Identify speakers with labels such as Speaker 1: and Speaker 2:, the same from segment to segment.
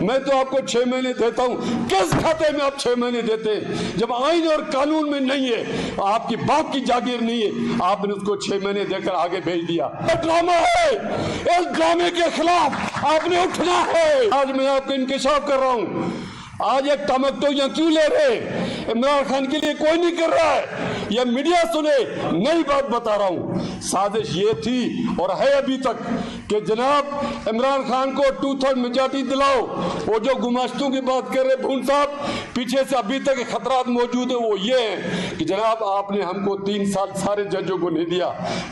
Speaker 1: मैं तो आपको 6 महीने देता हूँ। किस खाते में आप 6 महीने देते हैं जब आइन और कानून में नहीं है, आपकी बाप की जागीर नहीं है, आपने उसको 6 महीने देकर आगे भेज दिया। ड्रामा है, इस ड्रामे के खिलाफ आपने उठना है। आज मैं आपको इंकशाफ कर रहा हूँ। आज एक टमक तो यहाँ क्यों ले रहे? इमरान खान के लिए कोई नहीं कर रहा है, यह मीडिया सुने। नई बात बता रहा हूँ, साजिश ये थी और है अभी तक कि जनाब इमरान खान को 2/3 मेजॉरिटी दिलाओ। वो जो गुमाश्तों की बात कर रहे भून साहब, पीछे से अभी तक खतरात मौजूद है। वो ये है कि जनाब आपने हमको 3 साल सारे जजों को नहीं दिया,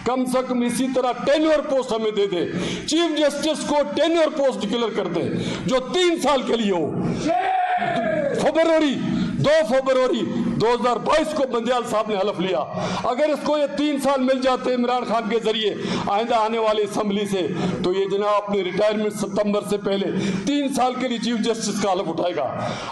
Speaker 1: कम से कम इसी तरह टेन्योर पोस्ट हमें दे दे। चीफ जस्टिस को टेन्योर पोस्ट डिक्लेयर कर दे जो 3 साल के लिए हो। 2 फरवरी 2022 को बंदियाल साहब ने हलफ लिया। अगर इसको ये 3 साल मिल जाते इमरान खान के जरिए आइंदा आने वाली असेंबली से, तो ये जनाब अपने रिटायरमेंट सितंबर से पहले 3 साल के लिए चीफ जस्टिस का हलफ उठाएगा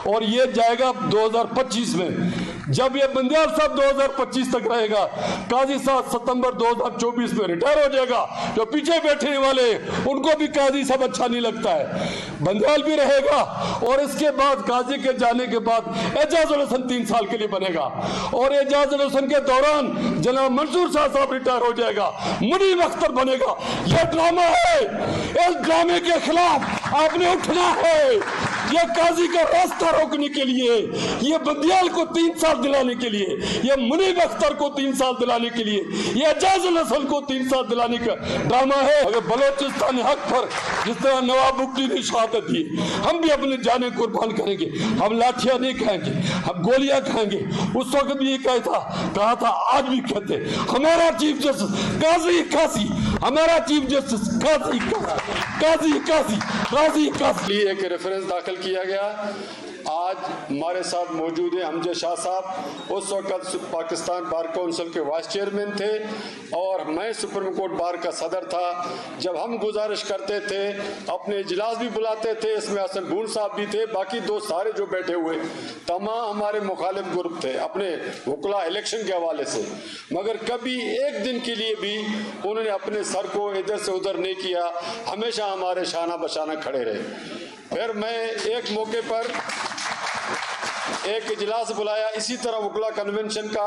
Speaker 1: और ये जाएगा 2025 में। जब ये बंदियाल साहब 2025 तक रहेगा, काजी साहब सितंबर 2024 में रिटायर हो जाएगा। जो पीछे बैठने वाले उनको भी काजी साहब अच्छा नहीं लगता है, बंदियाल भी रहेगा और इसके बाद काजी के जाने के बाद एजाजुल हसन 3 साल के लिए बनेगा और एजाजुल हसन के दौरान जनाब मंसूर शाह साहब रिटायर हो जाएगा, मुनीब अख्तर बनेगा। यह ड्रामा है, इस ड्रामे के खिलाफ आपने उठना है। यह काजी का रास्ता रोकने के लिए, यह बंदियाल को 3 साल दिलाने के लिए, यह मुनीब अख्तर को 3 साल दिलाने के लिए, यह एजाजुल हसन को 3 साल दिलाने का ड्रामा है। अगर बलोचिस्तान हक पर जिस तरह नवाब बुक्टी ने शहादत दी, हम भी अपने जाने कुर्बान करेंगे। हम लाठियां नहीं खाएंगे, हम गोलियां खाएंगे। उस वक्त भी ये कहा था, आज भी कहते, हमारा चीफ जस्टिस काजी काजी, हमारा चीफ जस्टिस काजी काजी काजी काजी काजी। एक रेफरेंस दाखिल किया गया। आज हमारे साथ मौजूद है हमजा शाह साहब, उस वक्त पाकिस्तान बार काउंसिल के वाइस चेयरमैन थे और मैं सुप्रीम कोर्ट बार का सदर था। जब हम गुजारिश करते थे, अपने इजलास भी बुलाते थे, इसमें हसन भून साहब भी थे, बाकी 2 सारे जो बैठे हुए तमाम हमारे मुखालिफ ग्रुप थे अपने वकला इलेक्शन के हवाले से, मगर कभी एक दिन के लिए भी उन्होंने अपने सर को इधर से उधर नहीं किया, हमेशा हमारे शाना बशाना खड़े रहे। फिर मैं एक मौके पर एक इजलास बुलाया इसी तरह वकला कन्वेंशन का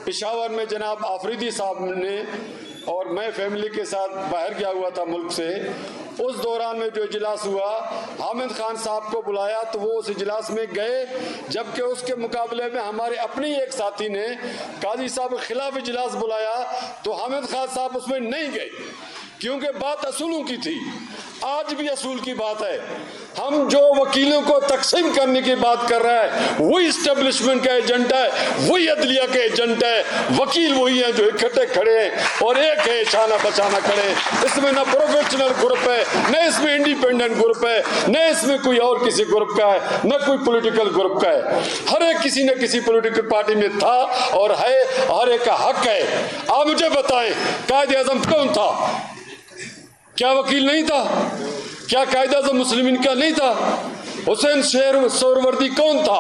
Speaker 1: पेशावर में, जनाब आफरीदी साहब ने और मैं फैमिली के साथ बाहर गया हुआ था मुल्क से। उस दौरान में जो इजलास हुआ, हामिद खान साहब को बुलाया तो वो उस इजलास में गए, जबकि उसके मुकाबले में हमारे अपने एक साथी ने काजी साहब के खिलाफ इजलास बुलाया तो हामिद खान साहब उसमें नहीं गए, क्योंकि बात असूलों की थी। आज भी असूल की बात है। हम जो वकीलों को तकसीम करने की बात कर रहा है, वही इस्टेब्लिशमेंट का एजेंट है, वही अदलिया के एजेंट है। वकील वही हैं जो इकट्ठे खड़े हैं और एक है शाना बचाना खड़े। इसमें ना प्रोफेशनल ग्रुप है, न इसमें इंडिपेंडेंट ग्रुप है, न इसमें कोई और किसी ग्रुप का है, न कोई पॉलिटिकल ग्रुप का है। हर एक किसी न किसी पॉलिटिकल पार्टी में था और है, हर एक का हक है। आप मुझे बताएं, कायदे आज़म कौन था? क्या वकील नहीं था? क्या कायदा आज़म मुस्लिमीन का नहीं था? हुसैन सोहरावर्दी कौन था?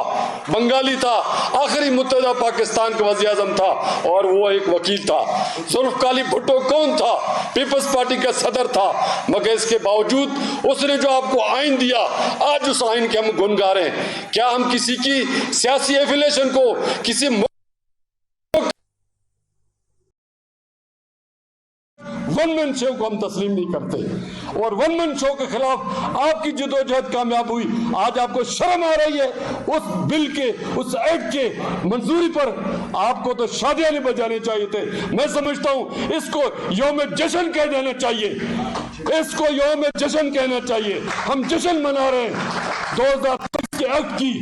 Speaker 1: बंगाली था, आखिरी मुत्तहदा पाकिस्तान का वज़ीर आज़म था और वो एक वकील था। जुल्फ़िकार अली भुट्टो कौन था? पीपल्स पार्टी का सदर था, मगर इसके बावजूद उसने जो आपको आइन दिया, आज उस आइन के हम गुनगार हैं। क्या हम किसी की सियासी एफिलिएशन को, किसी वन मैन शो को हम तस्लीम नहीं करते और वन मैन शो के खिलाफ आपकी जदोजहद कामयाब हुई। आज आपको शर्म आ रही है उस बिल के, उस एक्ट के मंजूरी पर? आपको तो शादियां नहीं बजाने चाहिए थे। मैं समझता हूं इसको यौम जश्न कह देना चाहिए, इसको यौम जश्न कहना चाहिए। हम जश्न मना रहे हैं 2023 के एक्ट की।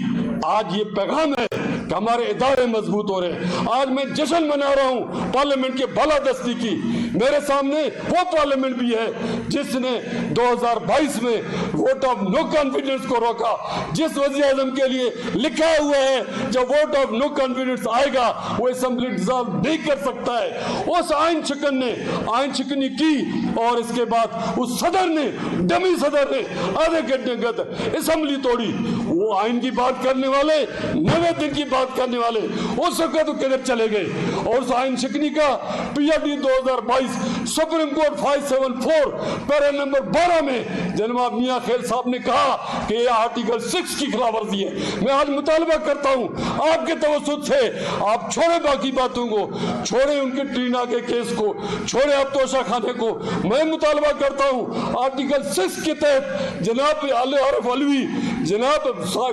Speaker 1: आज ये पैगाम है कि हमारे इदारे मजबूत हो रहे हैं। आज मैं जश्न मना रहा हूं पार्लियामेंट के बालादस्ती की। मेरे सामने वो पार्लियामेंट भी है जिसने 2022 में वोट ऑफ नो कॉन्फिडेंस को रोका, जिस वज़ीर आज़म के लिए लिखा हुआ है जब वोट ऑफ नो कॉन्फिडेंस आएगा वो असेंबली डिसॉल्व नहीं कर सकता है। उस आइन शिकन ने आइन शिकनी की और इसके बाद उस सदर ने, डमी सदर ने आधे घंटे बाद असेंबली तोड़ी। वो आइन की बात करने वाले, 90 दिन की बात करने वाले उस वक्त तो किधर चले गए? और उस आइन शिकनी का PhD 2022 2022 supreme court 574 para number 12 में जनाब मियां खेल साहब ने कहा कि यह आर्टिकल 6 की खिलाफ वर्जी है। मैं आज मुतालबा करता हूं आपके तवज्जुह से, आप छोड़े बाकी बातों को, छोड़े उनके ट्रीना के केस को, छोड़े आप तोशा खाने को। मैं मुतालबा करता हूं आर्टिकल 6 के तहत जनाब आरिफ अलवी, जनाब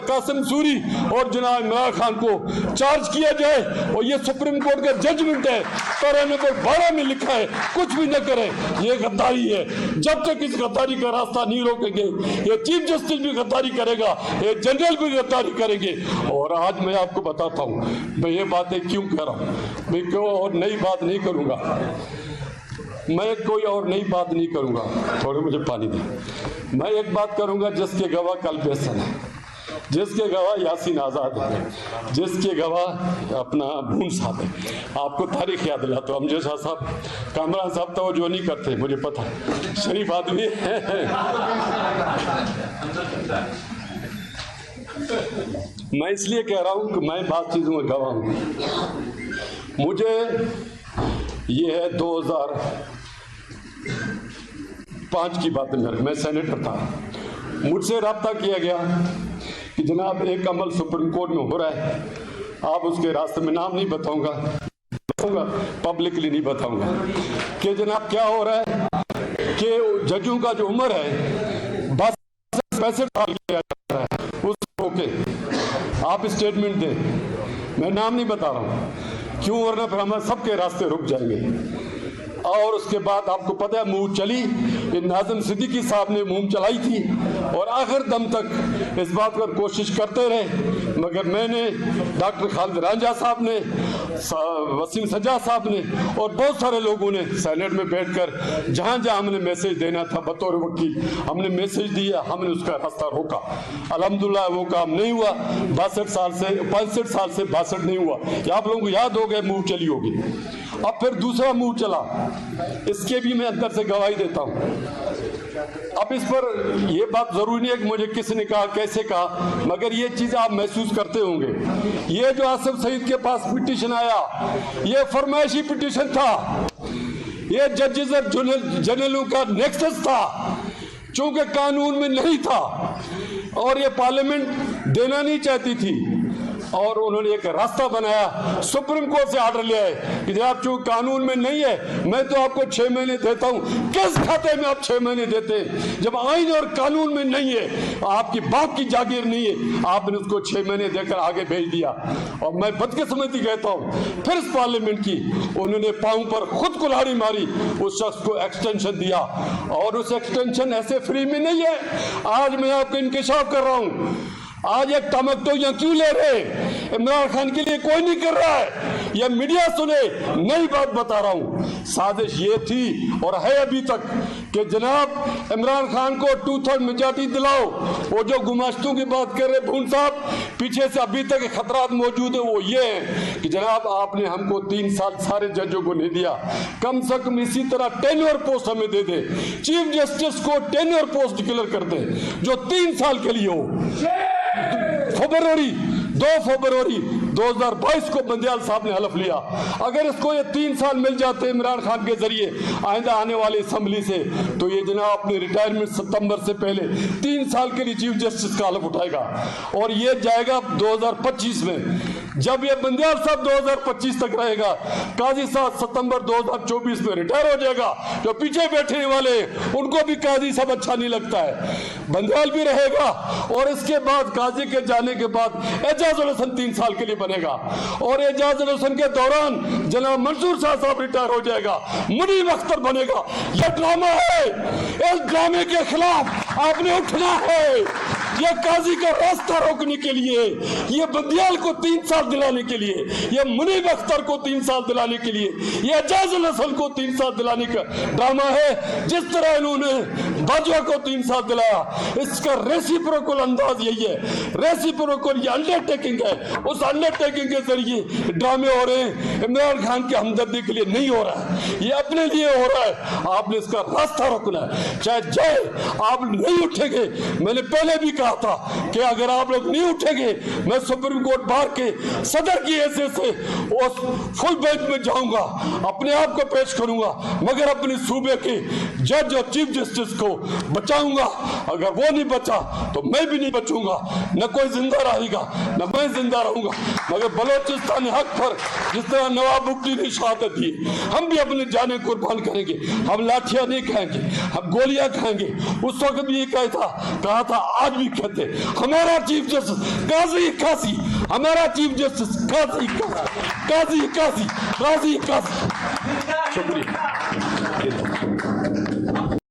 Speaker 1: कासिम सूरी और जनाब इमरान खान को चार्ज किया जाए। और ये सुप्रीम कोर्ट का जजमेंट है, पैरा नंबर 12 में लिखा है, कुछ भी न करें, ये गद्दारी है। जब तक इस गद्दारी का रास्ता नहीं रोकेंगे, ये चीफ जस्टिस भी गद्दारी करेगा, ये जनरल भी गद्दारी करेंगे। और आज मैं आपको बताता हूँ मैं ये बातें क्यों कह रहा हूँ, मैं क्यों और नई बात नहीं करूँगा, मैं कोई और नई बात नहीं करूँगा। थोड़े मुझे पानी दें। मैं एक बात करूँगा जिसके गवाह कल बेसन है, जिसके गवाह यासीन आज़ाद है, जिसके गवाह अपना भून साहब है। आपको तारीख याद दिलाता हूं, अमजद शाह साहब, कामरान साहब तो जो नहीं करते मुझे पता है, शरीफ आदमी है। मैं इसलिए कह रहा हूं कि मैं बात चीज़ों में गवाह हूं। मुझे ये है 2005 की बात है, मैं सेनेटर था, मुझसे रब्ता किया गया कि जनाब एक अमल सुप्रीम कोर्ट में हो रहा है, आप उसके रास्ते में नाम नहीं बताऊंगा, पब्लिकली नहीं बताऊंगा, कि जनाब क्या हो रहा है कि जजों का जो उम्र है 65 साल किया जा रहा है, उसको ओके आप स्टेटमेंट दें। मैं नाम नहीं बता रहा हूँ, क्यों, वरना फिर हमारे सबके रास्ते रुक जाएंगे। और उसके बाद आपको पता है मुंह चली, नाज़िम सिद्दीकी साहब ने मुंह चलाई थी और आखिर दम तक इस बात पर कोशिश करते रहे, मगर मैंने, डॉक्टर खालिद रांझा साहब ने, वसीम सज्जाद साहब ने और बहुत सारे लोगों ने सेनेट में बैठकर जहाँ जहाँ हमने मैसेज देना था बतौर वकील हमने मैसेज दिया, हमने उसका रास्ता रोका। अल्हम्दुलिल्लाह वो काम नहीं हुआ, 65 साल से 62 नहीं हुआ। ये आप लोगों को याद हो गए, मुंह चली होगी। अब फिर दूसरा मुंह चला, इसके भी मैं अंदर से गवाही देता हूं। अब इस पर यह बात जरूरी नहीं है कि मुझे किसने कहा, कैसे कहा, मगर ये चीज आप महसूस करते होंगे। ये जो आसिफ सईद के पास पिटीशन आया, ये फरमाइशी पिटीशन था, ये जजेस और जनरलों का नेक्सस था, चूंकि कानून में नहीं था और ये पार्लियामेंट देना नहीं चाहती थी। और उन्होंने एक रास्ता बनाया, सुप्रीम कोर्ट से आर्डर लिया है कि जब चूंकि कानून में नहीं है, मैं तो आपको 6 महीने देता हूं। किस खाते में आप 6 महीने देते हैं जब आईन और कानून में नहीं है, आपकी बाप की जागीर नहीं है, आपने उसको 6 महीने देकर आगे भेज दिया। और मैं बदकिस्मती कहता हूं, फिर इस पार्लियामेंट की उन्होंने पांव पर खुद कुल्हाड़ी मारी, उस शख्स को एक्सटेंशन दिया। और उस एक्सटेंशन ऐसे फ्री में नहीं है। आज मैं आपको इंकशाफ कर रहा हूं, आज एक टमक तो यहाँ क्यों ले रहे, इमरान खान के लिए कोई नहीं कर रहा है, यह मीडिया सुने, नई बात बता रहा हूँ। साजिश ये थी और है अभी तक कि जनाब इमरान खान को 2/3 मेजॉरिटी दिलाओ। वो जो गुमाश्तों की बात कर रहे भून साहब, पीछे से अभी तक खतरात मौजूद है, वो ये है कि जनाब आपने हमको 3 साल सारे जजों को नहीं दिया, कम से कम इसी तरह टेन्योर पोस्ट हमें दे दे, चीफ जस्टिस को टेन्योर पोस्ट डिक्लेयर कर दे जो 3 साल के लिए हो। 2 फरवरी 2022 को बंदियाल साहब ने हलफ लिया, अगर इसको ये 3 साल मिल जाते इमरान खान के जरिए आइंदा आने वाली असम्बली से, तो ये जनाब अपने रिटायरमेंट सितंबर से पहले 3 साल के लिए चीफ जस्टिस का हलफ उठाएगा। और ये जाएगा 2025 में, जब ये बंदियाल साहब 2025 तक रहेगा, काजी साहब सितंबर 2024 में रिटायर हो जाएगा। जो पीछे बैठने वाले उनको भी काजी साहब अच्छा नहीं लगता है, बंदियाल भी रहेगा। और इसके बाद काजी के जाने के बाद एजाजुल हसन 3 साल के लिए बनेगा, और एजाजुल हसन के दौरान जनाब मंसूर शाह साहब रिटायर हो जाएगा, मुनीब अख्तर बनेगा। यह ड्रामा है, इस ड्रामे के खिलाफ आपने उठना है। ये काजी का रास्ता रोकने के लिए, ये बंदियाल को 3 साल दिलाने के लिए, ये मुनीब अख्तर को 3 साल दिलाने के लिए, ये एजाजुल हसन को 3 साल दिलाने का ड्रामा है। जिस तरह इन्होंने बाजवा को 3 साल दिलाया, इसका रेसिप्रोकल अंदाज यही है। रेसिप्रोकल ये अंडरटेकिंग है, उस अंडरटेकिंग के जरिए ड्रामे हो रहे हैं। इमरान खान की हमदर्दी के लिए नहीं हो रहा है, ये अपने लिए हो रहा है। आपने इसका रास्ता रोकना है, चाहे जय आप नहीं उठेंगे। मैंने पहले भी कहा था कि अगर आप लोग नहीं उठेंगे मैं सुप्रीम कोर्ट बार के सदर की हैसियत से उस फुल बेंच में जाऊंगा, अपने आप को पेश करूंगा, मगर अपने सूबे के जज और चीफ जस्टिस को बचाऊंगा। अगर वो नहीं बचा तो मैं भी नहीं बचूंगा, न कोई जिंदा रहेगा न मैं जिंदा रहूंगा। मगर बलोचिस्तानी हक पर जिस तरह नवाब मुफ्ती ने शहादत दी, हम भी अपने जाने कुर्बान करेंगे। हम लाठियां नहीं खाएंगे, हम गोलियां खाएंगे। उस वक्त भी ये कहा था, आज भी कहते, हमारा चीफ जस्टिस काजी काजी, हमारा चीफ जस्टिस काजी काजी, काजी काजी, काजी काजी। शुक्रिया।